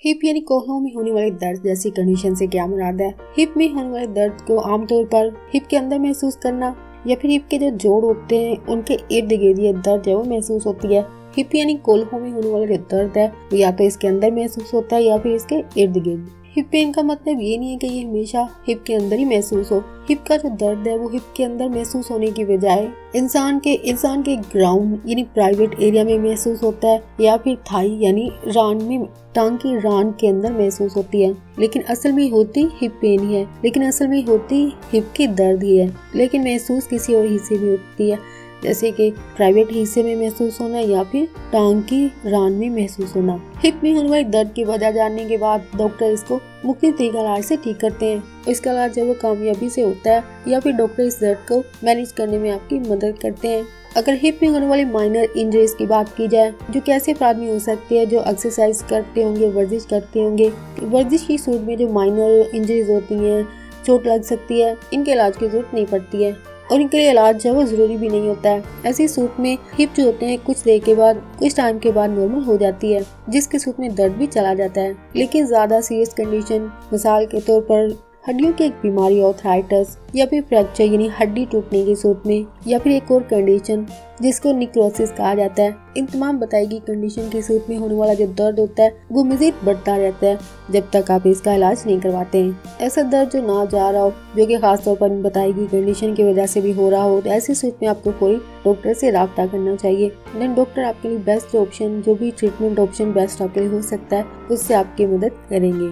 Hip यानी कोहनियों में होने वाले दर्द जैसी कंडीशन से क्या मुराद है। हिप में होने वाले दर्द को आमतौर पर हिप के अंदर महसूस करना या फिर हिप के जो जोड़ होते हैं उनके इर्द गिर्द ये दर्द है वो महसूस होती है। हिप यानी कोल्हों में होने वाला जो दर्द है वो या तो इसके अंदर महसूस होता है या फिर इसके इर्द गिर्द। हिप पेन का मतलब ये नहीं है कि ये हमेशा हिप के अंदर ही महसूस हो। हिप का जो दर्द है वो हिप के अंदर महसूस होने की बजाय इंसान के ग्राउंड यानी प्राइवेट एरिया में महसूस होता है या फिर थाई यानी रान में टांग की रान के अंदर महसूस होती है। लेकिन असल में होती हिप पेन ही है, लेकिन असल में होती हिप की दर्द ही है, लेकिन महसूस किसी और हिस्से में होती है, जैसे कि प्राइवेट हिस्से में महसूस होना या फिर टांग की रान में महसूस होना। हिप में होने वाले दर्द की वजह जानने के बाद डॉक्टर इसको मुख्तलिफ तरीका इलाज से ठीक करते हैं। इसका इलाज जब वो कामयाबी से होता है या फिर डॉक्टर इस दर्द को मैनेज करने में आपकी मदद करते हैं। अगर हिप में होने वाली माइनर इंजरीज की बात की जाए जो कैसे अफराद में हो सकती है, जो एक्सरसाइज करते होंगे, वर्जिश करते होंगे, वर्जिश की सूरत में जो माइनर इंजरीज होती हैं, चोट लग सकती है, इनके इलाज की जरूरत नहीं पड़ती है और इनके लिए इलाज जो है वो जरूरी भी नहीं होता है। ऐसी सूरत में हिप जो होते हैं कुछ देर के बाद, कुछ टाइम के बाद नॉर्मल हो जाती है, जिसकी सूरत में दर्द भी चला जाता है। लेकिन ज्यादा सीरियस कंडीशन, मिसाल के तौर पर हड्डियों की एक बीमारी, आर्थराइटिस या फिर फ्रैक्चर यानी हड्डी टूटने की सूरत में, या फिर एक और कंडीशन जिसको निक्रोसिस कहा जाता है, इन तमाम बताई गई कंडीशन की सूरत में होने वाला जो दर्द होता है वो मजीद बढ़ता रहता है जब तक आप इसका इलाज नहीं करवाते हैं। ऐसा दर्द जो ना जा रहा हो, जो कि खासतौर पर बताई गई कंडीशन की वजह से भी हो रहा हो, तो ऐसी सूरत में आपको कोई डॉक्टर से राब्ता करना चाहिए। देन डॉक्टर आपके लिए बेस्ट ऑप्शन, जो भी ट्रीटमेंट ऑप्शन बेस्ट आपके लिए हो सकता है, उससे आपकी मदद करेंगे।